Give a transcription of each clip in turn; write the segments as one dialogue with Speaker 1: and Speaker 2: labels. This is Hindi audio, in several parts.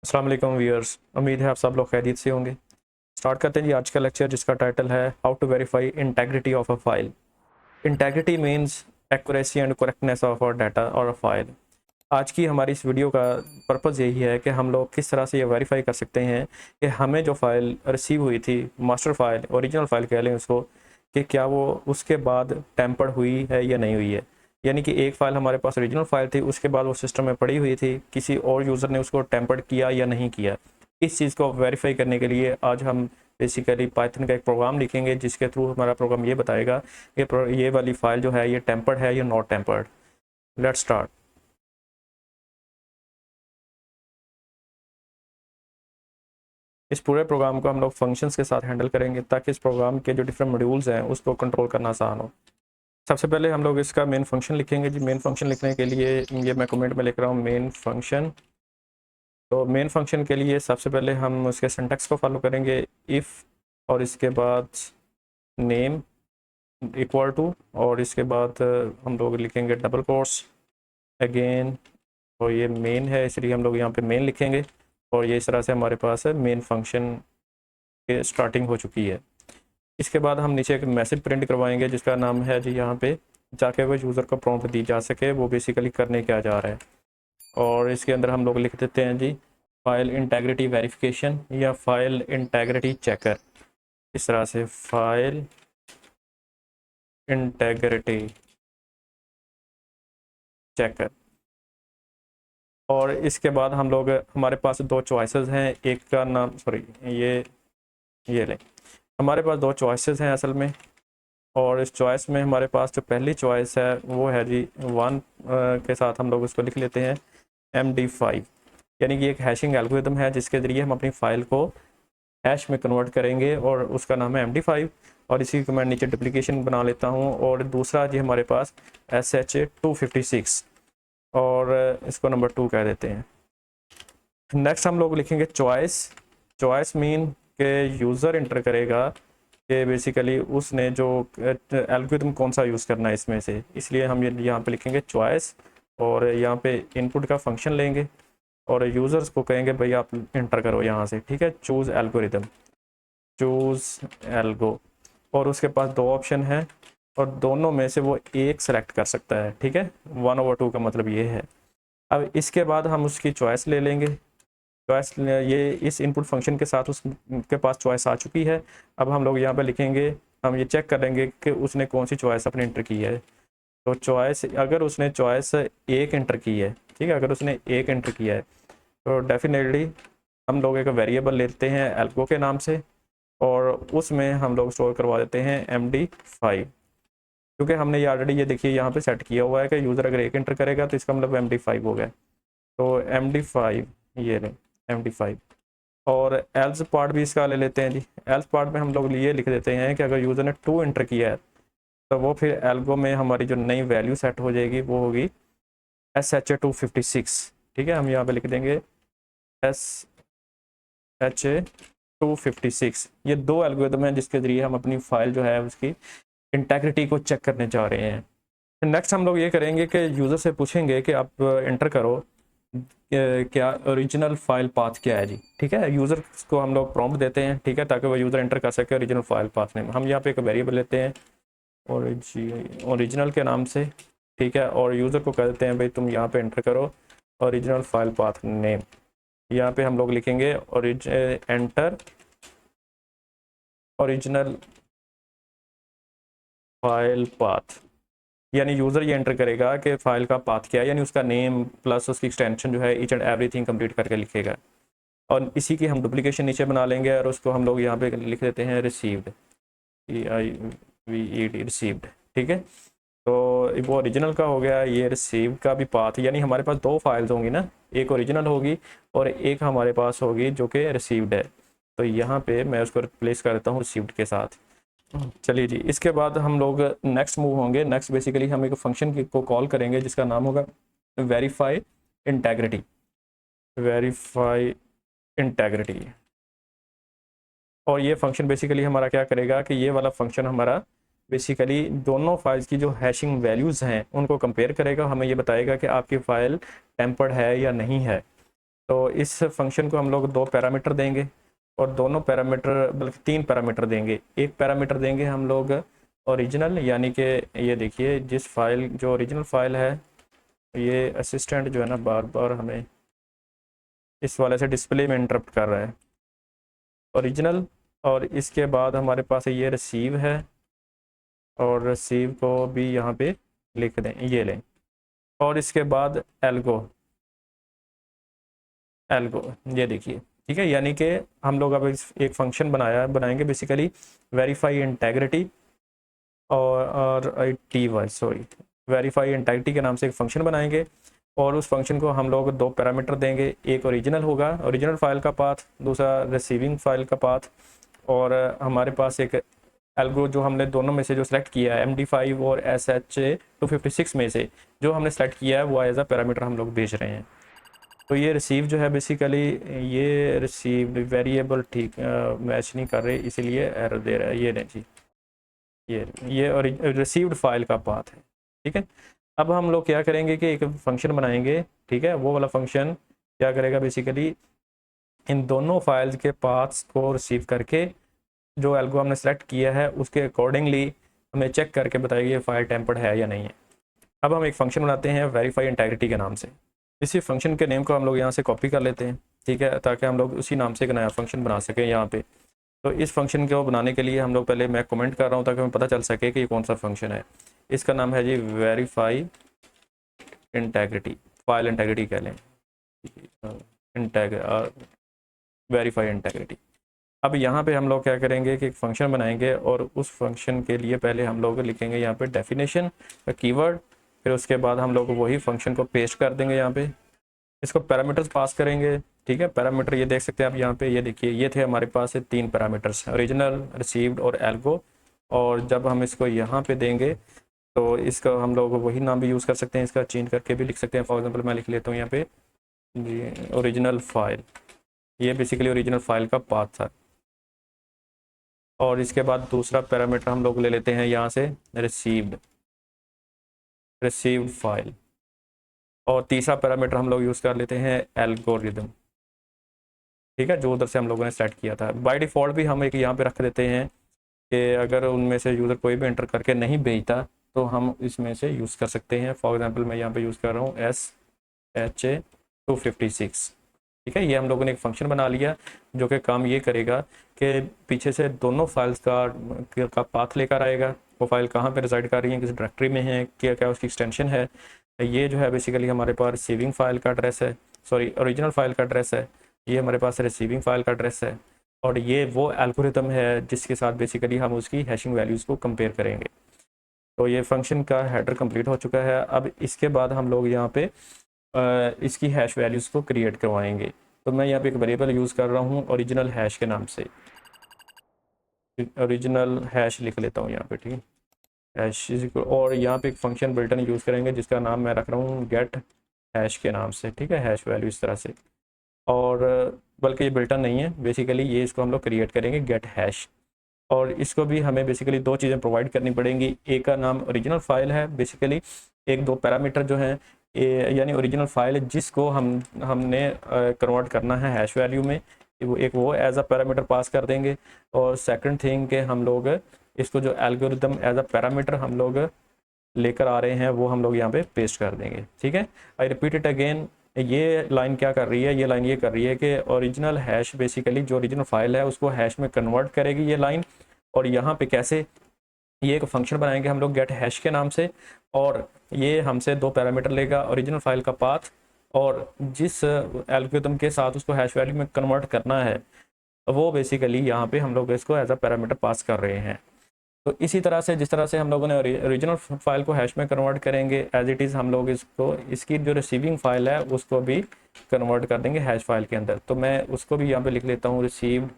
Speaker 1: अस्सलाम वालेकुम व्यूअर्स, उम्मीद है आप सब लोग खैरियत से होंगे। स्टार्ट करते हैं जी आज का लेक्चर, जिसका टाइटल है how to verify integrity of a file. Integrity means accuracy and correctness of a data और अ फाइल। आज की हमारी इस वीडियो का पर्पज़ यही है कि हम लोग किस तरह से ये वेरीफाई कर सकते हैं कि हमें जो फ़ाइल रिसीव हुई थी, मास्टर फाइल, ओरिजिनल फ़ाइल कह लें उसको, कि क्या वो उसके बाद टेम्पर्ड हुई है या नहीं हुई है। यानी कि एक फ़ाइल हमारे पास ओरिजिनल फ़ाइल थी, उसके बाद वो सिस्टम में पड़ी हुई थी, किसी और यूज़र ने उसको टेम्पर्ड किया या नहीं किया। इस चीज़ को वेरीफाई करने के लिए आज हम बेसिकली पाइथन का एक प्रोग्राम लिखेंगे, जिसके थ्रू हमारा प्रोग्राम ये बताएगा कि ये वाली फ़ाइल जो है ये टेम्पर्ड है या नॉट टेम्पर्ड। Let's start. इस पूरे प्रोग्राम को हम लोग फंक्शंस के साथ हैंडल करेंगे, ताकि इस प्रोग्राम के जो डिफरेंट मॉड्यूल्स हैं उसको कंट्रोल करना आसान हो। सबसे पहले हम लोग इसका मेन फंक्शन लिखेंगे जी। मेन फंक्शन लिखने के लिए ये मैं कमेंट में लिख रहा हूँ मेन फंक्शन। तो मेन फंक्शन के लिए सबसे पहले हम उसके सिंटैक्स को फॉलो करेंगे। इफ़ और इसके बाद नेम इक्वल टू, और इसके बाद हम लोग लिखेंगे डबल कोर्स अगेन। और ये मेन है, इसलिए हम लोग यहाँ पे मेन लिखेंगे। और ये इस तरह से हमारे पास है मेन फंक्शन के स्टार्टिंग हो चुकी है। इसके बाद हम नीचे एक मैसेज प्रिंट करवाएंगे, जिसका नाम है जी, यहाँ पे जाके वो यूज़र को प्रॉम्प्ट दी जा सके वो बेसिकली करने क्या जा रहा है। और इसके अंदर हम लोग लिख देते हैं जी फाइल इंटेग्रिटी वेरिफिकेशन या फाइल इंटेग्रिटी चेकर। इस तरह से फाइल इंटेग्रिटी चेकर। और इसके बाद हम लोग, हमारे पास दो चॉइसेस हैं, एक का नाम सॉरी ये लें, हमारे पास दो चॉइसेस हैं असल में। और इस चॉइस में हमारे पास जो पहली चॉइस है वो है जी वन के साथ हम लोग उसको लिख लेते हैं MD5। यानी कि एक हैशिंग एल्गोरिथम है जिसके ज़रिए हम अपनी फ़ाइल को हैश में कन्वर्ट करेंगे, और उसका नाम है MD5। और इसी को मैं नीचे डुप्लीकेशन बना लेता हूँ। और दूसरा जी हमारे पास SH256, और इसको नंबर 2 कह देते हैं। नेक्स्ट हम लोग लिखेंगे चॉइस। चॉइस मीन के यूज़र इंटर करेगा कि बेसिकली उसने जो एल्गोरिथम कौन सा यूज़ करना है इसमें से, इसलिए हम ये यहाँ पे लिखेंगे चॉइस। और यहाँ पे इनपुट का फंक्शन लेंगे और यूज़र्स को कहेंगे भाई आप इंटर करो यहाँ से, ठीक है, चूज़ एल्गोरिथम, चूज़ एल्गो। और उसके पास दो ऑप्शन है, और दोनों में से वो एक सेलेक्ट कर सकता है, ठीक है। 1/2 का मतलब ये है। अब इसके बाद हम उसकी चॉइस ले लेंगे। चॉइस ये इस इनपुट फंक्शन के साथ उसके पास चॉइस आ चुकी है। अब हम लोग यहाँ पे लिखेंगे, हम ये चेक करेंगे कि उसने कौन सी चॉइस अपने इंटर की है। तो चॉइस, अगर उसने चॉइस एक इंटर की है, ठीक है, अगर उसने एक इंटर किया है तो डेफिनेटली हम लोग एक वेरिएबल लेते हैं एल्गो के नाम से, और उसमें हम लोग स्टोर करवा देते हैं MD5। क्योंकि हमने ये ऑलरेडी, ये देखिए यहाँ पे सेट किया हुआ है कि यूज़र अगर एक इंटर करेगा तो इसका मतलब MD5 हो गया। तो MD5, ये लें MD5। और एल्स पार्ट भी इसका ले लेते हैं जी। एल्स पार्ट में हम लोग ये लिख देते हैं कि अगर यूज़र ने 2 इंटर किया है तो वो फिर एल्गो में हमारी जो नई वैल्यू सेट हो जाएगी वो होगी SH256, ठीक है। हम यहाँ पे लिख देंगे SH256। ये दो एल्गोरिथम हैं जिसके ज़रिए हम अपनी फाइल जो है उसकी इंटेग्रिटी को चेक करने जा रहे हैं। नेक्स्ट हम लोग ये करेंगे कि यूज़र से पूछेंगे कि आप इंटर करो क्या ओरिजिनल फाइल पाथ क्या है जी, ठीक है। यूज़र को हम लोग प्रॉम्प्ट देते हैं, ठीक है, ताकि वो यूज़र इंटर कर सके ओरिजिनल फाइल पाथ नेम। हम यहाँ पे एक वेरिएबल लेते हैं ओरिजिनल के नाम से, ठीक है। और यूज़र को कहते हैं भाई तुम यहाँ पे इंटर करो ओरिजिनल फाइल पाथ नेम। यहाँ पे हम लोग लिखेंगे एंटर ओरिजिनल फाइल पाथ। यानी यूज़र ये एंटर करेगा कि फ़ाइल का पाथ क्या है, यानी उसका नेम प्लस उसकी एक्सटेंशन जो है ईच एंड एवरीथिंग कंप्लीट करके लिखेगा। और इसी की हम डुप्लीकेशन नीचे बना लेंगे, और उसको हम लोग यहाँ पे लिख देते हैं रिसीव्ड, EIVED रिसीव्ड, ठीक है। तो वो ओरिजिनल का हो गया, ये रिसीव का भी पाथ। यानी हमारे पास दो फाइल्स होंगी ना, एक ओरिजिनल होगी और एक हमारे पास होगी जो कि रिसीव्ड है। तो यहाँ पे मैं उसको रिप्लेस कर देता हूँ रिसीव्ड के साथ। चलिए जी, इसके बाद हम लोग नेक्स्ट मूव होंगे। नेक्स्ट बेसिकली हम एक फंक्शन को कॉल करेंगे जिसका नाम होगा वेरीफाई इंटेग्रिटी। Verify integrity. और ये फंक्शन बेसिकली हमारा क्या करेगा कि ये वाला फंक्शन हमारा बेसिकली दोनों फाइल्स की जो हैशिंग वैल्यूज़ हैं उनको कंपेयर करेगा, हमें ये बताएगा कि आपकी फ़ाइल टेम्पर्ड है या नहीं है। तो इस फंक्शन को हम लोग 2 पैरामीटर देंगे और दोनों पैरामीटर बल्कि 3 पैरामीटर देंगे। एक पैरामीटर देंगे हम लोग ओरिजिनल, यानी कि ये देखिए जिस फाइल जो ओरिजिनल फाइल है, ये असिस्टेंट जो है ना बार बार हमें इस वाले से डिस्प्ले में इंटरप्ट कर रहा है, ओरिजिनल। और इसके बाद हमारे पास ये रिसीव है और रिसीव को भी यहाँ पे लिख दें, ये लें। और इसके बाद एल्गो, एल्गो ये देखिए, ठीक है। यानी कि हम लोग अब एक फंक्शन बनाएंगे बेसिकली वेरीफाई इंटेग्रिटी और T Y sorry verify integrity के नाम से एक फंक्शन बनाएंगे और उस फंक्शन को हम लोग 2 पैरामीटर देंगे। एक ओरिजिनल होगा, ओरिजिनल फाइल का पाथ, दूसरा रिसीविंग फाइल का पाथ। और हमारे पास एक एल्गो जो हमने दोनों में से जो सेलेक्ट किया है MD5 और SH256 में से जो हमने सेलेक्ट किया है वो एज अ पैरामीटर हम लोग भेज रहे हैं। तो ये रिसीव जो है बेसिकली ये रिसीव वेरिएबल ठीक मैच नहीं कर रहे, इसीलिए एरर दे रहा है। ये नहीं जी, ये और रिसीव्ड फाइल का पाथ है, ठीक है। अब हम लोग क्या करेंगे कि एक फंक्शन बनाएंगे, ठीक है। वो वाला फंक्शन क्या करेगा बेसिकली इन दोनों फाइल्स के पाथ्स को रिसीव करके जो एल्गो हमने सेलेक्ट किया है उसके अकॉर्डिंगली हमें चेक करके बताएगी ये फाइल टेम्पर्ड है या नहीं है। अब हम एक फंक्शन बनाते हैं वेरीफाई इंटेग्रिटी के नाम से। इसी फंक्शन के नेम को हम लोग यहाँ से कॉपी कर लेते हैं, ठीक है, ताकि हम लोग उसी नाम से एक नया फंक्शन बना सकें यहाँ पे। तो इस फंक्शन को बनाने के लिए हम लोग पहले मैं कमेंट कर रहा हूँ ताकि हमें पता चल सके कि ये कौन सा फंक्शन है। इसका नाम है जी वेरीफाई इंटेग्रिटी, फाइल इंटेग्रिटी कह लें, वेरीफाई इंटेग्रिटी। अब यहाँ पे हम लोग क्या करेंगे कि एक फंक्शन बनाएंगे और उस फंक्शन के लिए पहले हम लोग लिखेंगे यहाँ पे डेफिनेशन का कीवर्ड, फिर उसके बाद हम लोग वही फंक्शन को पेस्ट कर देंगे यहाँ पे। इसको पैरामीटर्स पास करेंगे, ठीक है। पैरामीटर ये देख सकते हैं आप यहाँ पे, ये देखिए ये थे हमारे पास 3 पैरामीटर्स, ओरिजिनल, रिसीव्ड और एल्गो। और जब हम इसको यहाँ पे देंगे तो इसका हम लोग वही नाम भी यूज़ कर सकते हैं, इसका चेंज करके भी लिख सकते हैं। फॉर एग्जाम्पल मैं लिख लेता हूँ यहाँ पे जी ओरिजिनल फाइल, ये बेसिकली ओरिजिनल फाइल का पाथ था। और इसके बाद दूसरा पैरामीटर हम लोग ले लेते हैं यहाँ से रिसीव्ड फाइल। और तीसरा पैरामीटर हम लोग यूज़ कर लेते हैं एल्गोरिदम, ठीक है, जो उधर से हम लोगों ने सेट किया था। बाय डिफ़ॉल्ट भी हम एक यहाँ पे रख देते हैं कि अगर उनमें से यूज़र कोई भी एंटर करके नहीं भेजता तो हम इसमें से यूज़ कर सकते हैं। फॉर एग्जांपल मैं यहाँ पे यूज़ कर रहा हूँ SH256, ठीक है। ये हम लोगों ने एक फंक्शन बना लिया जो कि काम ये करेगा कि पीछे से दोनों फाइल्स का पाथ लेकर आएगा। वो फाइल कहाँ पे रिसाइड कर रही है, किस डायरेक्टरी में है, क्या क्या उसकी एक्सटेंशन है। ये जो है बेसिकली हमारे पास रिसीविंग फाइल का एड्रेस है, सॉरी ओरिजिनल फाइल का एड्रेस है। ये हमारे पास रिसीविंग फाइल का एड्रेस है और ये वो एल्गोरिथम है जिसके साथ बेसिकली हम उसकी हैशिंग वैल्यूज़ को कंपेयर करेंगे। तो ये फंक्शन का हेडर कंप्लीट हो चुका है। अब इसके बाद हम लोग यहाँ पे इसकी हैश वैल्यूज़ को क्रिएट करवाएंगे। तो मैं यहाँ पे एक वेरिएबल यूज़ कर रहा हूँ ओरिजिनल हैश के नाम से, ओरिजिनल हैश लिख लेता हूँ यहाँ पे, ठीक है, हैश। और यहाँ पे एक फंक्शन बिल्टन यूज़ करेंगे जिसका नाम मैं रख रहा हूँ गेट हैश के नाम से, ठीक है, हैश वैल्यू इस तरह से। और बल्कि ये बिल्टन नहीं है, बेसिकली ये इसको हम लोग क्रिएट करेंगे गेट हैश। और इसको भी हमें बेसिकली 2 चीज़ें प्रोवाइड करनी पड़ेंगी। एक का नाम ओरिजिनल फाइल है, बेसिकली 1-2 पैरामीटर जो हैं यानी ओरिजिनल फाइल जिसको हमने कन्वर्ट करना है हैश वैल्यू में, वो एज अ पैरामीटर पास कर देंगे। और सेकंड थिंग के हम लोग इसको जो एल्गोरिदम एज अ पैरामीटर हम लोग लेकर आ रहे हैं वो हम लोग यहाँ पे पेस्ट कर देंगे, ठीक है। आई रिपीट इट अगेन, ये लाइन क्या कर रही है, ये लाइन ये कर रही है कि ओरिजिनल हैश बेसिकली जो ओरिजिनल फाइल है उसको हैश में कन्वर्ट करेगी ये लाइन। और यहाँ पे कैसे, ये एक फंक्शन बनाएंगे हम लोग गेट हैश के नाम से और ये हमसे 2 पैरामीटर लेगा, ओरिजिनल फाइल का पाथ और जिस एल्गोरिथम के साथ उसको हैश वैल्यू में कन्वर्ट करना है वो बेसिकली यहाँ पे हम लोग इसको एज अ पैरामीटर पास कर रहे हैं। तो इसी तरह से जिस तरह से हम लोगों ने ओरिजिनल फाइल को हैश में कन्वर्ट करेंगे एज इट इज़, हम लोग इसकी जो रिसीविंग फाइल है उसको भी कन्वर्ट कर देंगे हैश फाइल के अंदर। तो मैं उसको भी यहाँ पे लिख लेता हूँ रिसीव्ड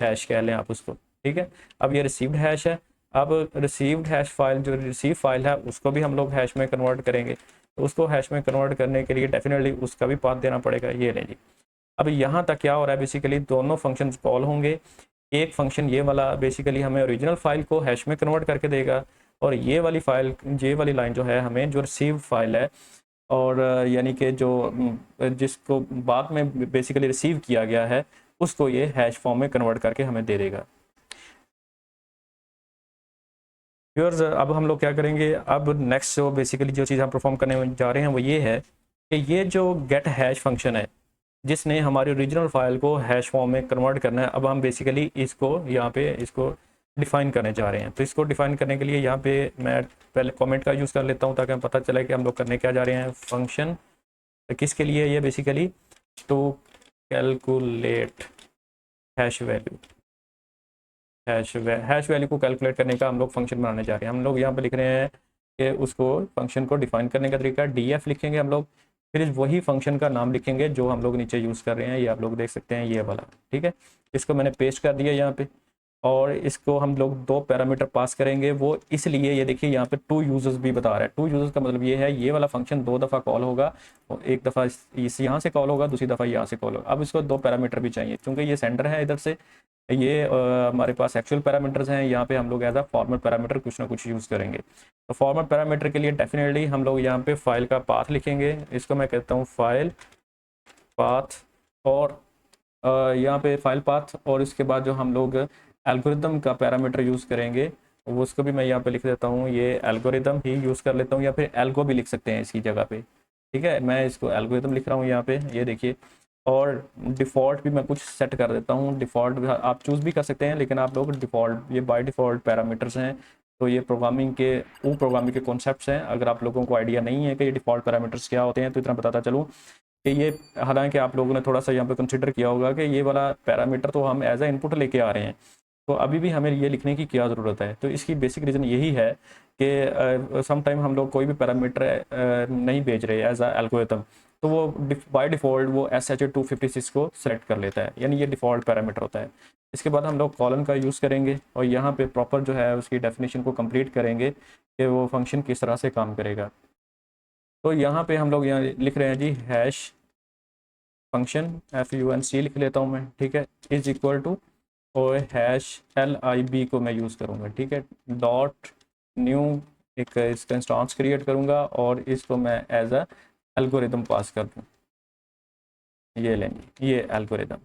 Speaker 1: हैश कह लें आप उसको, ठीक है। अब ये रिसीव्ड हैश है। अब रिसीव्ड हैश फाइल जो रिसीव फाइल है उसको भी हम लोग हैश में कन्वर्ट करेंगे। तो उसको हैश में कन्वर्ट करने के लिए डेफिनेटली उसका भी पाथ देना पड़ेगा। ये लें जी। अब यहाँ तक क्या हो रहा है, बेसिकली दोनों फंक्शंस कॉल होंगे। एक फंक्शन ये वाला बेसिकली हमें ओरिजिनल फाइल को हैश में कन्वर्ट करके देगा और ये वाली लाइन जो है हमें जो रिसीव फाइल है और यानी कि जो जिसको बाद में बेसिकली रिसीव किया गया है उसको ये हैश फॉर्म में कन्वर्ट करके हमें दे देगा। व्यूअर्स अब हम लोग क्या करेंगे, अब नेक्स्ट जो बेसिकली जो चीज़ हम परफॉर्म करने जा रहे हैं वो ये है कि ये जो गेट हैश फंक्शन है जिसने हमारी ओरिजिनल फाइल को हैश फॉर्म में कन्वर्ट करना है, अब हम बेसिकली इसको यहाँ पे इसको डिफाइन करने जा रहे हैं। तो इसको डिफाइन करने के लिए यहाँ पे मैं पहले कमेंट का यूज़ कर लेता हूँ ताकि हमें पता चले कि हम लोग करने क्या जा रहे हैं। फंक्शन किसके लिए ये basically to calculate hash value, hash value को कैलकुलेट करने का हम लोग फंक्शन बनाने जा रहे हैं। हम लोग यहाँ पे लिख रहे हैं कि उसको फंक्शन को डिफाइन करने का तरीका df लिखेंगे हम लोग, फिर इस वही फंक्शन का नाम लिखेंगे जो हम लोग नीचे यूज़ कर रहे हैं, ये आप लोग देख सकते हैं ये वाला। ठीक है, इसको मैंने पेस्ट कर दिया यहाँ पे, और इसको हम लोग 2 पैरामीटर पास करेंगे। वो इसलिए ये देखिए यहाँ पे 2 यूजर्स भी बता रहा है। 2 यूजर्स का मतलब ये है ये वाला फंक्शन 2 दफ़ा कॉल होगा, और एक दफ़ा इस यहाँ से कॉल होगा, दूसरी दफ़ा यहाँ से कॉल होगा। अब इसको 2 पैरामीटर भी चाहिए क्योंकि ये सेंडर है इधर से, ये हमारे पास एक्चुअल पैरामीटर्स हैं। यहाँ पे हम लोग एज अ फॉर्मेट पैरामीटर कुछ ना कुछ यूज़ करेंगे। तो फॉर्मेट पैरामीटर के लिए डेफिनेटली हम लोग यहाँ पे फाइल का पाथ लिखेंगे, इसको मैं कहता हूँ फाइल पाथ, और यहाँ पे फाइल पाथ, और इसके बाद जो हम लोग एल्गोरिदम का पैरामीटर यूज़ करेंगे वो उसको भी मैं यहाँ पे लिख देता हूँ, ये एल्गोरिदम ही यूज़ कर लेता हूँ, या फिर एल्गो भी लिख सकते हैं इसकी जगह पे। ठीक है, मैं इसको एल्गोरिदम लिख रहा हूँ यहाँ पे, ये देखिए। और डिफ़ॉल्ट भी मैं कुछ सेट कर देता हूँ, डिफ़ॉल्ट आप चूज़ भी कर सकते हैं, लेकिन आप लोग डिफ़ॉल्ट, ये बाय डिफ़ॉल्ट पैरामीटर्स हैं। तो ये प्रोग्रामिंग के कॉन्सेप्ट्स हैं। अगर आप लोगों को आइडिया नहीं है कि ये डिफ़ॉल्ट पैरामीटर्स क्या होते हैं तो इतना बताता चलूँ कि ये, हालांकि आप लोगों ने थोड़ा सा यहाँ पे कंसिडर किया होगा कि ये वाला पैरामीटर तो हम एज ए इनपुट लेके आ रहे हैं, तो अभी भी हमें ये लिखने की क्या ज़रूरत है। तो इसकी बेसिक रीज़न यही है कि सम टाइम हम लोग कोई भी पैरामीटर नहीं भेज रहे एज अ एल्गोरिथम, तो वो बाय डिफ़ॉल्ट वो SHA-256 को सेलेक्ट कर लेता है, यानी ये डिफ़ॉल्ट पैरामीटर होता है। इसके बाद हम लोग कॉलन का यूज़ करेंगे और यहाँ पे प्रॉपर जो है उसकी डेफिनेशन को कंप्लीट करेंगे कि वो फंक्शन किस तरह से काम करेगा। तो यहाँ पे हम लोग यहाँ लिख रहे हैं जी हैश फंक्शन FUNC लिख लेता हूँ मैं, ठीक है, इज इक्वल टू, और हैश LIB को मैं यूज़ करूँगा। ठीक है, डॉट न्यू एक इसका इंस्टेंस क्रिएट करूँगा और इसको मैं एज अ एल्गोरिदम पास कर दूँ, ये लेंगे ये एल्गोरिदम।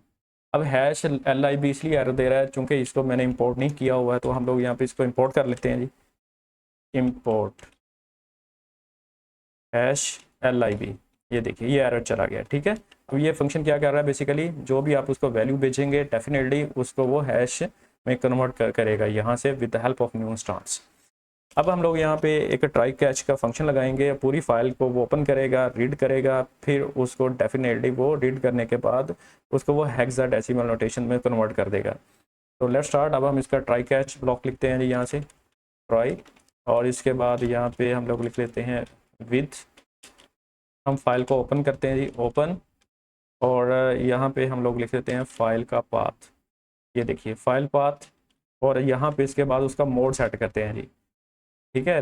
Speaker 1: अब हैश LIB इसलिए एरर दे रहा है चूँकि इसको मैंने इंपोर्ट नहीं किया हुआ है, तो हम लोग यहाँ पे इसको इंपोर्ट कर लेते हैं जी, इंपोर्ट हैश LIB, ये देखिए ये एरर चला गया। ठीक है, अब ये फंक्शन क्या कर रहा है, बेसिकली जो भी आप उसको वैल्यू भेजेंगे डेफिनेटली उसको वो हैश में कन्वर्ट करेगा यहाँ से with the help of new instance. अब हम लोग यहाँ पे एक ट्राई कैच का फंक्शन लगाएंगे, पूरी फाइल को वो ओपन करेगा, रीड करेगा, फिर उसको डेफिनेटली वो रीड करने के बाद उसको वो हेक्साडेसिमल नोटेशन में कन्वर्ट कर देगा। तो लेट्स स्टार्ट। अब हम इसका ट्राई कैच ब्लॉक लिखते हैं जी यहाँ से ट्राई, और इसके बाद यहाँ पे हम लोग लिख लेते हैं विद, हम फाइल को ओपन करते हैं जी ओपन, और यहाँ पे हम लोग लिख लेते हैं फाइल का पाथ, ये देखिए फाइल पाथ, और यहाँ पे इसके बाद उसका मोड सेट करते हैं जी। ठीक है,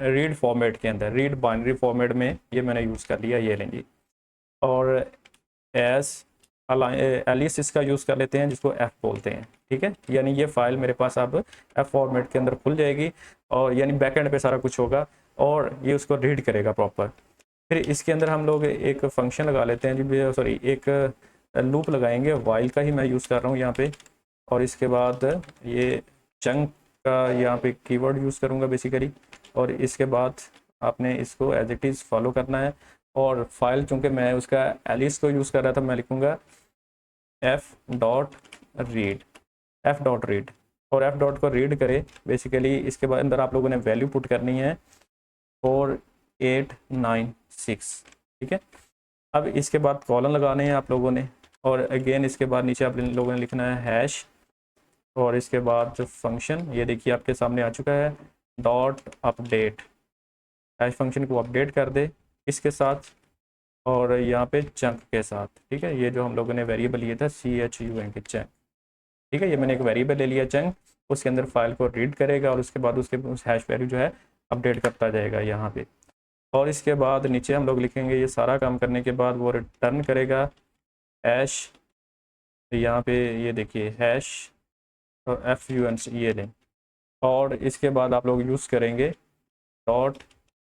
Speaker 1: रीड फॉर्मेट के अंदर, रीड बाइनरी फॉर्मेट में ये मैंने यूज़ कर लिया, ये लेंगे। और एस एलिस इसका यूज़ कर लेते हैं जिसको F बोलते हैं। ठीक है, यानी ये फाइल मेरे पास अब F फॉर्मेट के अंदर खुल जाएगी, और यानी बैकएंड पे सारा कुछ होगा और ये उसको रीड करेगा प्रॉपर। फिर इसके अंदर हम लोग एक फंक्शन लगा लेते हैं जी, सॉरी एक लूप लगाएंगे, वाइल का ही मैं यूज़ कर रहा हूँ यहाँ पे, और इसके बाद ये चंक का यहाँ पे कीवर्ड यूज़ करूँगा बेसिकली, और इसके बाद आपने इसको एज इट इज़ फॉलो करना है। और फाइल चूँकि मैं उसका एलिस को यूज़ कर रहा था, मैं लिखूँगा f.read, f.read, और f. को रीड करे बेसिकली। इसके बाद अंदर आप लोगों ने वैल्यू पुट करनी है 4896। ठीक है, अब इसके बाद कॉलन लगाने हैं आप लोगों ने, और अगेन इसके बाद नीचे आप लोगों ने लिखना है हैश, और इसके बाद जो फंक्शन ये देखिए आपके सामने आ चुका है डॉट अपडेट, हैश फंक्शन को अपडेट कर दे इसके साथ, और यहाँ पे चंक के साथ। ठीक है, ये जो हम लोगों ने वेरिएबल लिया था CHUNK चंक, ठीक है, ये मैंने एक वेरिएबल ले लिया चंक, उसके अंदर फाइल को रीड करेगा और उसके बाद उसके उस हैश वैल्यू जो है अपडेट करता जाएगा यहाँ पे। और इसके बाद नीचे हम लोग लिखेंगे, ये सारा काम करने के बाद वो रिटर्न करेगा हैश, यहाँ पे ये देखिए हैश और FUNC ये लें, और इसके बाद आप लोग यूज़ करेंगे डॉट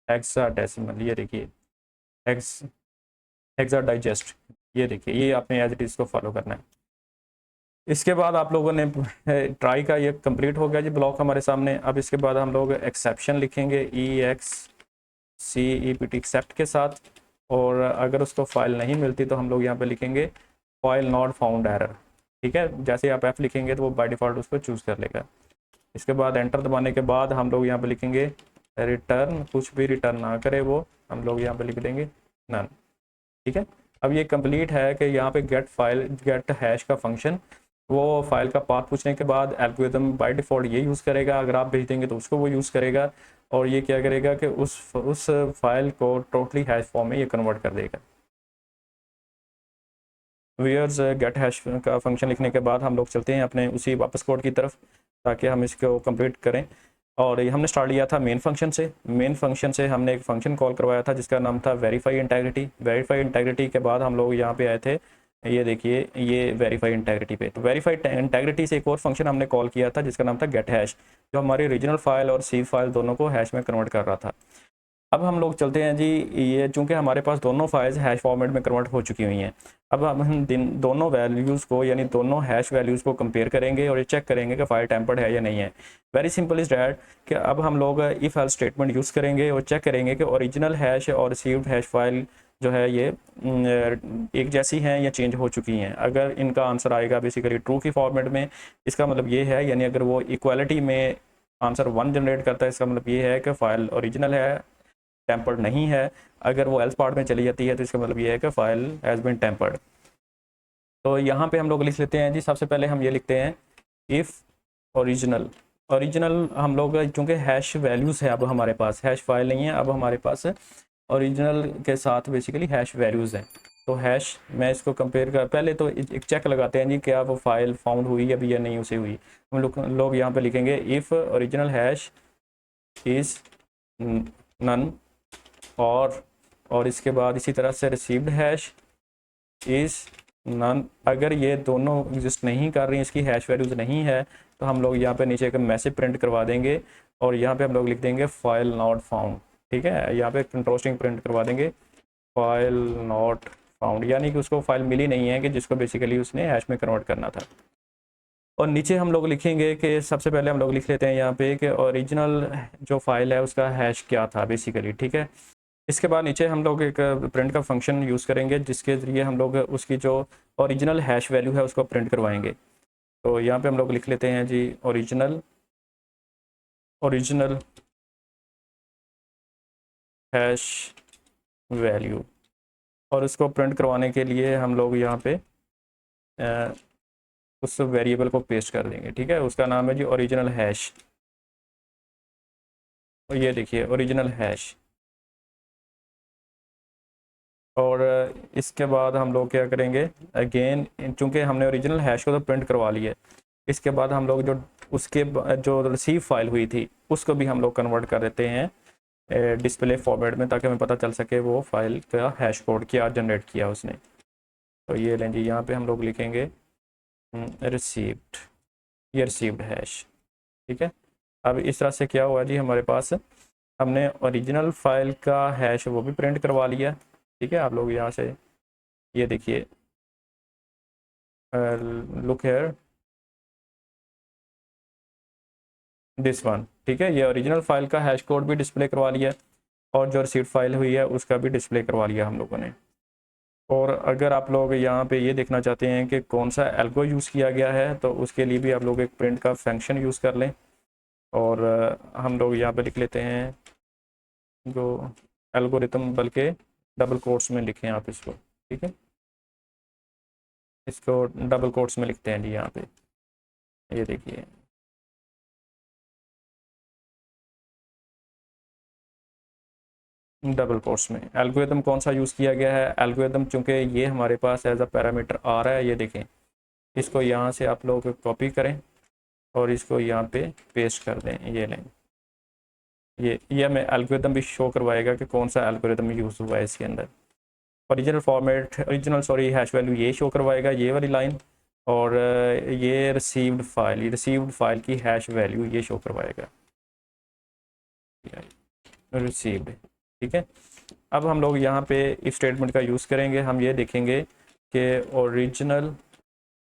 Speaker 1: हेक्साडेसिमल, ये देखिए एक्स हेक्सा डाइजेस्ट, ये देखिए, ये आपने एज इट इज़ को फॉलो करना है। इसके बाद आप लोगों ने ट्राई का ये कंप्लीट हो गया जी ब्लॉक हमारे सामने। अब इसके बाद हम लोग एक्सेप्शन लिखेंगे, EXCEPT एक्सेप्ट के साथ, और अगर उसको फाइल नहीं मिलती तो हम लोग यहाँ पे लिखेंगे फाइल नॉट फाउंड एरर। ठीक है, जैसे आप F लिखेंगे तो वो बाय डिफ़ॉल्ट उसको चूज़ कर लेगा। इसके बाद एंटर दबाने के बाद हम लोग यहाँ पे लिखेंगे रिटर्न, कुछ भी रिटर्न ना करे वो, हम लोग यहाँ पे लिख देंगे नन। ठीक है, अब ये कंप्लीट है कि यहाँ पे गेट हैश का फंक्शन वो फाइल का पाथ पूछने के बाद एल्गोरिथम बाय डिफ़ॉल्ट ये यूज़ करेगा, अगर आप भेज देंगे तो उसको वो यूज़ करेगा, और ये क्या करेगा कि उस फाइल को टोटली हैश फॉर्म में ये कन्वर्ट कर देगा। वेयर्स गेट हैश का फंक्शन लिखने के बाद हम लोग चलते हैं अपने उसी वापस कोड की तरफ, ताकि हम इसको कंप्लीट करें। और ये हमने स्टार्ट लिया था मेन फंक्शन से। मेन फंक्शन से हमने एक फंक्शन कॉल करवाया था जिसका नाम था वेरीफाई इंटेग्रिटी। वेरीफाई इंटेग्रिटी के बाद हम लोग यहाँ पे आए थे, ये देखिए, ये वेरीफाई इंटेग्रिटी पे। तो वेरीफाई इंटेग्रिटी से एक और फंक्शन हमने कॉल किया था जिसका नाम था गेट हैश, जो हमारी ओरिजिनल फाइल और सी फाइल दोनों को हैश में कन्वर्ट कर रहा था। अब हम लोग चलते हैं जी, ये चूंकि हमारे पास दोनों फाइल्स हैश फॉर्मेट में कन्वर्ट हो चुकी हुई हैं, अब हम दोनों वैल्यूज़ को, यानी दोनों हैश वैल्यूज़ को कंपेयर करेंगे और ये चेक करेंगे कि फाइल टेम्पर्ड है या नहीं है। वेरी सिंपल इज़ डैट कि अब हम लोग इफ एल्स स्टेटमेंट यूज़ करेंगे और चेक करेंगे कि ओरिजिनल हैश और रिसीव्ड हैश फाइल जो है ये एक जैसी हैं या चेंज हो चुकी हैं। अगर इनका आंसर आएगा बेसिकली ट्रू की फॉर्मेट में, इसका मतलब ये है, यानी अगर वो इक्वालिटी में आंसर 1 जनरेट करता है, इसका मतलब ये है कि फ़ाइल ओरिजिनल है, टेम्पर्ड नहीं है। अगर वो एल्स पार्ट में चली जाती है तो इसका मतलब ये है कि फाइल हैज़ बीन टेम्पर्ड। तो यहाँ पे हम लोग लिख लेते हैं जी, सबसे पहले हम ये लिखते हैं इफ़ ओरिजिनल। ओरिजिनल हम लोग चूँकि हैश वैल्यूज़ है, अब हमारे पास हैश फाइल नहीं है, अब हमारे पास ओरिजिनल के साथ बेसिकली हैश वैल्यूज़ हैं। तो हैश, मैं इसको कंपेयर कर, पहले तो एक चेक लगाते हैं जी क्या वो फाइल फाउंड हुई अभी या नहीं उसे हुई। हम लोग यहाँ पे लिखेंगे if original hash is none, और इसके बाद इसी तरह से रिसीव्ड हैश इज़ नन। अगर ये दोनों एग्जिस्ट नहीं कर रही, इसकी हैश वैल्यूज़ नहीं है, तो हम लोग यहाँ पे नीचे एक मैसेज प्रिंट करवा देंगे और यहाँ पे हम लोग लिख देंगे फाइल नॉट फाउंड। ठीक है, यहाँ पे कंट्रास्टिंग प्रिंट करवा देंगे फाइल नॉट फाउंड, यानी कि उसको फाइल मिली नहीं है कि जिसको बेसिकली उसने हैश में कन्वर्ट करना था। और नीचे हम लोग लिखेंगे कि सबसे पहले हम लोग लिख लेते हैं यहाँ पे कि ओरिजिनल जो फाइल है उसका हैश क्या था बेसिकली। ठीक है, इसके बाद नीचे हम लोग एक प्रिंट का फंक्शन यूज़ करेंगे जिसके ज़रिए हम लोग उसकी जो ओरिजिनल हैश वैल्यू है उसको प्रिंट करवाएंगे। तो यहाँ पे हम लोग लिख लेते हैं जी ओरिजिनल हैश वैल्यू, और उसको प्रिंट करवाने के लिए हम लोग यहाँ पे उस वेरिएबल को पेस्ट कर देंगे। ठीक है, उसका नाम है जी ओरिजिनल हैश, और ये देखिए ओरिजिनल हैश। और इसके बाद हम लोग क्या करेंगे, अगेन चूँकि हमने ओरिजिनल हैश को तो प्रिंट करवा लिया, इसके बाद हम लोग जो उसके जो रिसीव फाइल हुई थी उसको भी हम लोग कन्वर्ट कर देते हैं डिस्प्ले फॉर्मेट में, ताकि हमें पता चल सके वो फाइल का हैश कोड क्या जनरेट किया उसने। तो ये लें जी, यहाँ पे हम लोग लिखेंगे रिसीव्ड, ये रिसीव्ड हैश। ठीक है, अब इस तरह से क्या हुआ जी, हमारे पास हमने ओरिजिनल फाइल का हैश वो भी प्रिंट करवा लिया। ठीक है, आप लोग यहाँ से ये देखिए, लुक हेयर दिस वन। ठीक है, ये ओरिजिनल फाइल का हैश कोड भी डिस्प्ले करवा लिया और जो रिसीव्ड फाइल हुई है उसका भी डिस्प्ले करवा लिया हम लोगों ने। और अगर आप लोग यहाँ पे ये देखना चाहते हैं कि कौन सा एल्गो यूज़ किया गया है, तो उसके लिए भी आप लोग एक प्रिंट का फंक्शन यूज़ कर लें, और हम लोग यहाँ पे लिख लेते हैं जो एल्गोरिथम, बल्कि डबल कोट्स में लिखें आप इसको। ठीक है, इसको डबल कोट्स में लिखते हैं जी यहाँ पे, ये देखिए डबल कोट्स में। एल्गोरिथम कौन सा यूज़ किया गया है, एल्गोरिथम चूँकि ये हमारे पास एज अ पैरामीटर आ रहा है, ये देखें, इसको यहाँ से आप लोग कॉपी करें और इसको यहाँ पे पेस्ट कर दें। ये लें, ये हमें एल्गोरिथम भी शो करवाएगा कि कौन सा एल्गोरिथम यूज़ हुआ है इसके अंदर। ओरिजिनल सॉरी हैश वैल्यू ये शो करवाएगा, ये वाली लाइन, और ये रिसीव्ड फाइल की हैश वैल्यू ये शो करवाएगा, रिसीव्ड। ठीक है। अब हम लोग यहाँ पे इफ स्टेटमेंट का यूज़ करेंगे, हम ये देखेंगे कि original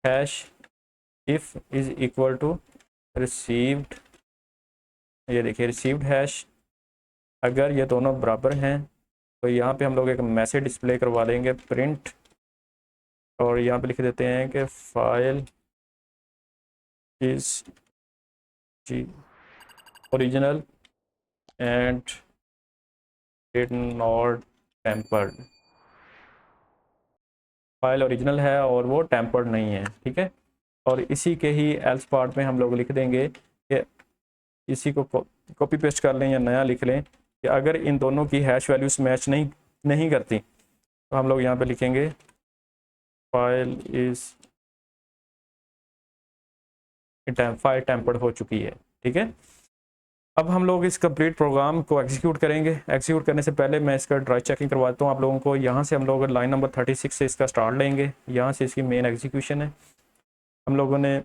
Speaker 1: hash if is equal to received, ये देखिए रिसीव्ड हैश, अगर ये दोनों बराबर हैं तो यहाँ पे हम लोग एक मैसेज डिस्प्ले करवा देंगे प्रिंट, और यहाँ पे लिख देते हैं कि फाइल इज जी original and it not tampered, file original है और वो टेम्पर्ड नहीं है, ठीक है। और इसी के ही एल्स पार्ट में हम लोग लिख देंगे कि इसी को कॉपी पेस्ट कर लें या नया लिख लें कि अगर इन दोनों की हैश वैल्यूज मैच नहीं करती तो हम लोग यहाँ पे लिखेंगे फाइल इज फाइल टेम्पर्ड हो चुकी है, ठीक है। अब हम लोग इस कंप्लीट प्रोग्राम को एग्जीक्यूट करेंगे। एग्जीक्यूट करने से पहले मैं इसका ड्राई चेकिंग करवाता हूँ आप लोगों को। यहाँ से हम लोग लाइन नंबर 36 से इसका स्टार्ट लेंगे, यहाँ से इसकी मेन एग्जीक्यूशन है। हम लोगों ने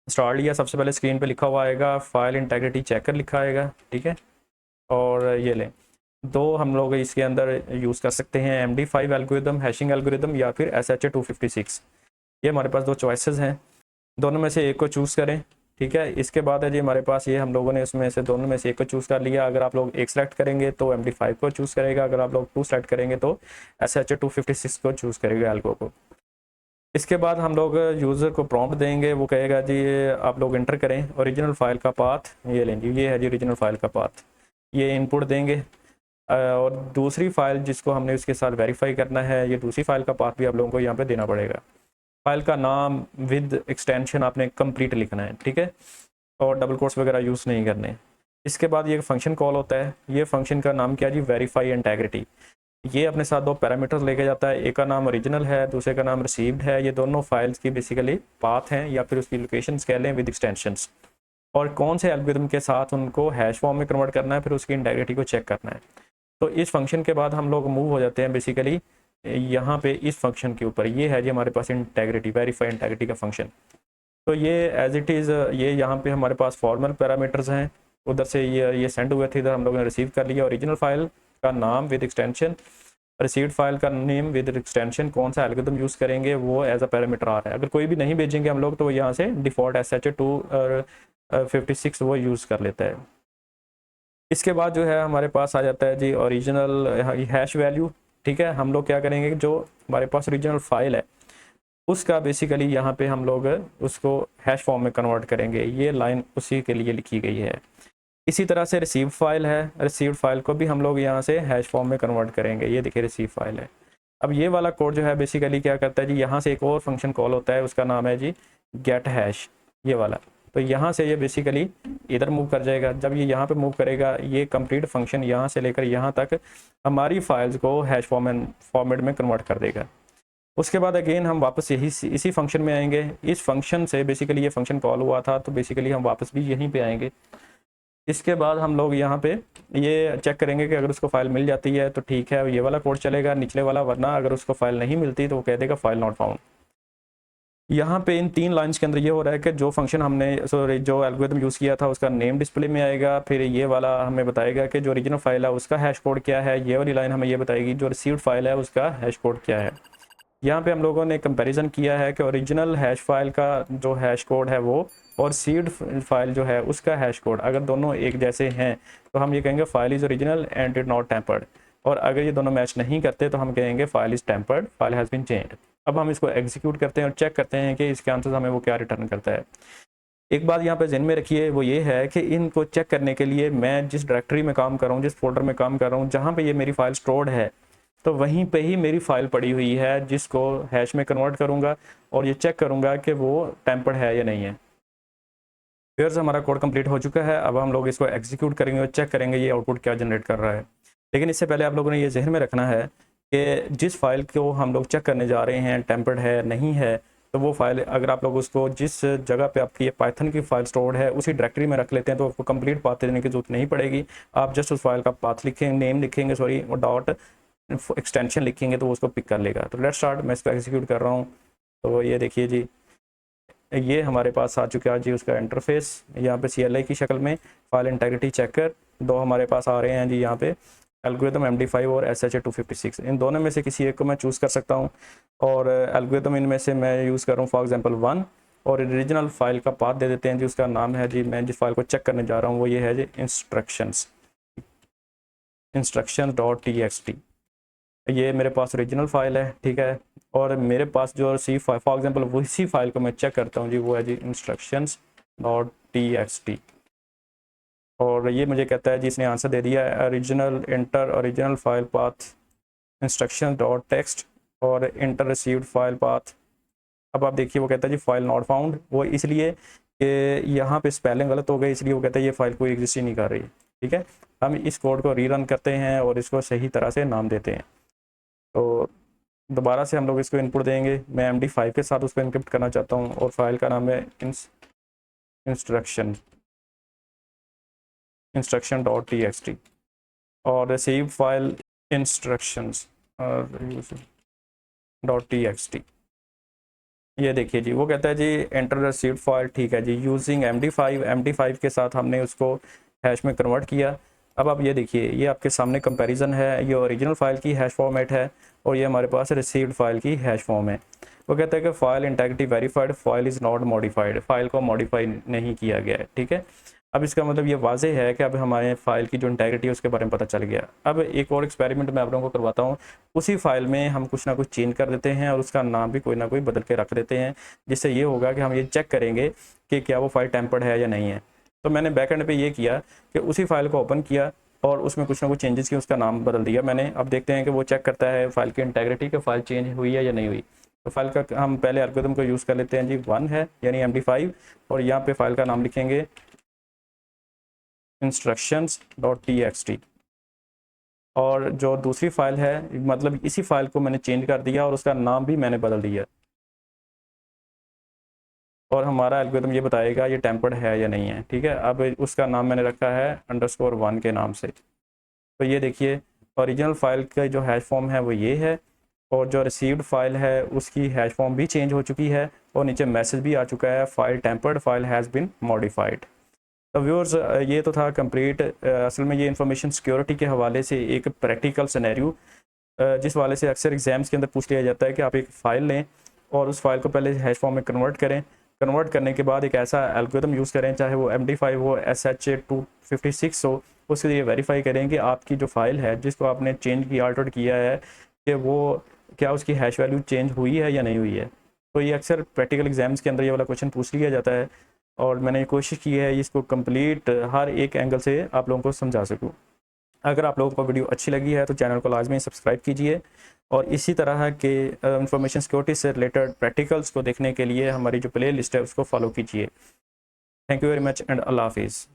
Speaker 1: स्टार्ट लिया, सबसे पहले स्क्रीन पे लिखा हुआ आएगा फाइल इंटेग्रिटी चेकर लिखा आएगा, ठीक है। और ये लें, दो हम लोग इसके अंदर यूज़ कर सकते हैं, MD5 एल्गोरिदम, हैशिंग एल्गोरिदम या फिर SHA-256। ये हमारे पास दो चॉइसेस हैं, दोनों में से एक को चूज़ करें, ठीक है। इसके बाद है जी हमारे पास ये हम लोगों ने इसमें से दोनों में से एक को चूज़ कर लिया। अगर आप लोग एक सेलेक्ट करेंगे तो MD5 को चूज़ करेगा, अगर आप लोग 2 सेलेक्ट करेंगे तो SHA-256 को चूज़ करेगा एल्गो को। इसके बाद हम लोग यूज़र को प्रॉम्प्ट देंगे, वो कहेगा जी आप लोग इंटर करें ओरिजिनल फाइल का पाथ, ये लें जी, ये है जी ओरिजिनल फाइल का पाथ, ये इनपुट देंगे। और दूसरी फाइल जिसको हमने उसके साथ वेरीफाई करना है, ये दूसरी फाइल का पाथ भी आप लोगों को यहाँ पे देना पड़ेगा। फाइल का नाम विद एक्सटेंशन आपने कंप्लीट लिखना है, ठीक है, और डबल कोट्स वगैरह यूज़ नहीं करने। इसके बाद ये फंक्शन कॉल होता है, ये फंक्शन का नाम क्या जी, वेरीफाई इंटेग्रिटी। ये अपने साथ दो पैरामीटर्स लेके जाता है, एक का नाम ओरिजिनल है, दूसरे का नाम रिसीव्ड है। ये दोनों फाइल्स की बेसिकली पाथ हैं या फिर उसकी लोकेशंस कह लें विद एक्सटेंशंस, और कौन से एल्गोरिथम के साथ उनको हैश फॉर्म में कन्वर्ट करना है, फिर उसकी इंटेग्रिटी को चेक करना है। तो इस फंक्शन के बाद हम लोग मूव हो जाते हैं बेसिकली यहाँ पे इस फंक्शन के ऊपर। ये है जी हमारे पास इंटेग्रिटी, वेरीफाई इंटेग्रिटी का फंक्शन। तो ये एज इट इज़, ये यहाँ पे हमारे पास फॉर्मल पैरामीटर्स हैं, उधर से ये सेंड हुए थे, इधर हम लोगों ने रिसीव कर लिया। ओरिजिनल फाइल का नाम विद एक्सटेंशन, रिसीव्ड फाइल का नेम विद एक्सटेंशन, कौन सा एल्गोरिथम यूज़ करेंगे वो एज अ पैरामीटर आ रहा है। अगर कोई भी नहीं भेजेंगे हम लोग तो यहाँ से डिफ़ॉल्ट SHA-256 वो यूज़ कर लेता है। इसके बाद जो है हमारे पास आ जाता है जी ओरिजिनल हैश वैल्यू, ठीक है। हम लोग क्या करेंगे, जो हमारे पास ओरिजिनल फाइल है उसका बेसिकली यहाँ पे हम लोग उसको हैश फॉर्म में कन्वर्ट करेंगे, ये लाइन उसी के लिए लिखी गई है। इसी तरह से रिसीव फाइल है, रिसीव्ड फाइल को भी हम लोग यहाँ से हैश फॉर्म में कन्वर्ट करेंगे, ये देखिए रिसीव फाइल है। अब ये वाला कोड जो है बेसिकली क्या करता है जी, यहाँ से एक और फंक्शन कॉल होता है, उसका नाम है जी गेट हैश, ये वाला। तो यहाँ से ये बेसिकली इधर मूव कर जाएगा। जब ये यहाँ पे मूव करेगा, ये कंप्लीट फंक्शन यहाँ से लेकर यहाँ तक हमारी फाइल्स को हैश फॉर्मेट में कन्वर्ट कर देगा। उसके बाद अगेन हम वापस इसी फंक्शन में आएंगे। इस फंक्शन से बेसिकली ये फंक्शन कॉल हुआ था, तो बेसिकली हम वापस भी यहीं पे आएंगे। इसके बाद हम लोग यहाँ पे ये चेक करेंगे कि अगर उसको फाइल मिल जाती है तो ठीक है, ये वाला कोड चलेगा, निचले वाला, वरना अगर उसको फाइल नहीं मिलती तो वो कह देगा फाइल नॉट फाउंड। यहाँ पे इन 3 लाइन्स के अंदर ये हो रहा है कि जो फंक्शन हमने जो एल्गोरिथम यूज़ किया था उसका नेम डिस्प्ले में आएगा, फिर ये वाला हमें बताएगा कि जो ओरिजिनल फाइल है उसका हैश कोड क्या है, ये वाली लाइन हमें ये बताएगी जो रिसीव्ड फाइल है उसका हैश कोड क्या है। यहाँ पे हम लोगों ने कंपैरिजन किया है कि ओरिजिनल हैश फाइल का जो हैश कोड है वो और सीड फाइल जो है उसका हैश कोड अगर दोनों एक जैसे हैं तो हम ये कहेंगे file is original and it not tempered, और अगर ये दोनों मैच नहीं करते तो हम कहेंगे file is tampered, file has been changed. अब हम इसको एग्जीक्यूट करते हैं और चेक करते हैं कि इसके आंसर हमें वो क्या रिटर्न करता है। एक बात यहाँ पे ज़हन में रखिए, वो ये है कि इनको चेक करने के लिए मैं जिस डायरेक्टरी में काम कर रहा हूँ, जिस फोल्डर में काम कर रहा हूँ, जहाँ पे ये मेरी फाइल स्टोर्ड है, तो वहीं पे ही मेरी फाइल पड़ी हुई है जिसको हैश में कन्वर्ट करूँगा और ये चेक करूँगा कि वो टेम्पर्ड है या नहीं है। फिर से हमारा कोड कंप्लीट हो चुका है। अब हम लोग इसको एग्जीक्यूट करेंगे और चेक करेंगे ये आउटपुट क्या जनरेट कर रहा है। लेकिन इससे पहले आप लोगों ने ये जहन में रखना है कि जिस फाइल को हम लोग चेक करने जा रहे हैं टेम्पर्ड है नहीं है, तो वो फाइल अगर आप लोग उसको जिस जगह पे आपकी ये पाइथन की फाइल स्टोर्ड है उसी डायरेक्टरी में रख लेते हैं तो आपको कंप्लीट पाथ देने की जरूरत नहीं पड़ेगी। आप जस्ट उस फाइल का पाथ लिखेंगे, नेम लिखेंगे सॉरी, और डॉट एक्सटेंशन लिखेंगे तो वो उसको पिक कर लेगा। तो लेट्स स्टार्ट, मैं इसको एग्जीक्यूट कर रहा हूँ। तो ये देखिए जी, ये हमारे पास आ चुका है जी उसका इंटरफेस, यहाँ पे CLI की शक्ल में फाइल इंटेग्रिटी चेकर 2 हमारे पास आ रहे हैं जी यहाँ पे। एल्गोरिदम MD5 और SHA-256, इन दोनों में से किसी एक को मैं चूज़ कर सकता हूँ। और एल्गोरिदम इनमें से मैं यूज़ कर रहा हूँ फॉर एग्जांपल 1, और ओरिजिनल फाइल का पाथ दे देते हैं जी, उसका नाम है जी, मैं जिस फाइल को चेक करने जा रहा हूँ वो ये है जी instructions.txt। ये मेरे पास ओरिजिनल फाइल है, ठीक है। और मेरे पास जो सी फाइल फॉर एग्जांपल उसी फाइल को मैं चेक करता हूँ जी, वो है जी instructions.txt। और ये मुझे कहता है जी, इसने आंसर दे दिया है, original inter original file path instructions.txt और इंटर रिसीव्ड फाइल पाथ। अब आप देखिए वो कहता है जी फाइल नॉट फाउंड, वो इसलिए कि यहाँ पे स्पेलिंग गलत हो गई, इसलिए वो कहता है ये फाइल कोई एग्जिस्ट ही नहीं कर रही, ठीक है। हम इस कोड को रीरन करते हैं और इसको सही तरह से नाम देते हैं। तो दोबारा से हम लोग इसको इनपुट देंगे, मैं MD5 के साथ उसको इनक्रिप्ट करना चाहता हूँ और फाइल का नाम है instruction.txt और रिसीव फाइल instructions.txt। ये देखिए जी, वो कहता है जी एंटर रिसीव्ड फाइल, ठीक है जी, यूजिंग MD5 के साथ हमने उसको हैश में कन्वर्ट किया। अब आप ये देखिए, ये आपके सामने कंपैरिजन है, ये ओरिजिनल फाइल की हैश फॉर्मेट है और ये हमारे पास रिसीव्ड फाइल की हैश फॉर्म है। वो कहता है कि file integrity verified, file is not modified, file को मॉडिफाई नहीं किया गया है, ठीक है। अब इसका मतलब ये वाज़ेह है कि अब हमारे फाइल की जो इंटेग्रिटी है उसके बारे में पता चल गया। अब एक और एक्सपेरिमेंट मैं आप लोगों को करवाता हूँ, उसी फाइल में हम कुछ ना कुछ चेंज कर देते हैं और उसका नाम भी कोई ना कोई बदल के रख देते हैं, जिससे ये होगा कि हम ये चेक करेंगे कि क्या वो फाइल टेम्पर्ड है या नहीं है। तो मैंने बैकएंड पे ये किया कि उसी फाइल को ओपन किया और उसमें कुछ ना कुछ चेंजेस किए, उसका नाम बदल दिया मैंने। अब देखते हैं कि वो चेक करता है फाइल की इंटेग्रिटी कि फाइल चेंज हुई है या नहीं हुई। तो फाइल का हम पहले एल्गोरिथम को यूज़ कर लेते हैं जी, 1 है यानी MD5, और यहाँ पे फाइल का नाम लिखेंगे instructions.txt। और जो दूसरी फाइल है, मतलब इसी फाइल को मैंने चेंज कर दिया और उसका नाम भी मैंने बदल दिया, और हमारा एल्गोरिथम ये बताएगा ये टेम्पर्ड है या नहीं है, ठीक है। अब उसका नाम मैंने रखा है _1 के नाम से। तो ये देखिए, ओरिजिनल फाइल का जो हैश फॉर्म है वो ये है, और जो रिसीव्ड फाइल है उसकी हैश फॉर्म भी चेंज हो चुकी है, और नीचे मैसेज भी आ चुका है, file tempered, file has been modified. तो व्यूअर्स, ये तो था कंप्लीट। असल में ये इन्फॉर्मेशन सिक्योरिटी के हवाले से एक प्रैक्टिकल सिनेरियो, जिस वाले से अक्सर एग्जाम्स के अंदर पूछ लिया जाता है कि आप एक फ़ाइल लें और उस फाइल को पहले हैश फॉर्म में कन्वर्ट करें, कन्वर्ट करने के बाद एक ऐसा एल्गोरिथम यूज़ करें, चाहे वो MD5 हो, SHA-256 हो, उसके लिए वेरीफाई करें कि आपकी जो फाइल है जिसको आपने चेंज किया, अल्टर्ड किया है, कि वो क्या उसकी हैश वैल्यू चेंज हुई है या नहीं हुई है। तो ये अक्सर प्रैक्टिकल एग्जाम्स के अंदर ये वाला क्वेश्चन पूछ लिया जाता है, और मैंने कोशिश की है इसको कंप्लीट हर एक एंगल से आप लोगों को समझा सकूँ। अगर आप लोगों को वीडियो अच्छी लगी है तो चैनल को लाजमी सब्सक्राइब कीजिए, और इसी तरह के इंफॉर्मेशन सिक्योरिटी से रिलेटेड प्रैक्टिकल्स को देखने के लिए हमारी जो प्ले लिस्ट है उसको फॉलो कीजिए। Thank you very much and अल्लाह हाफिज़।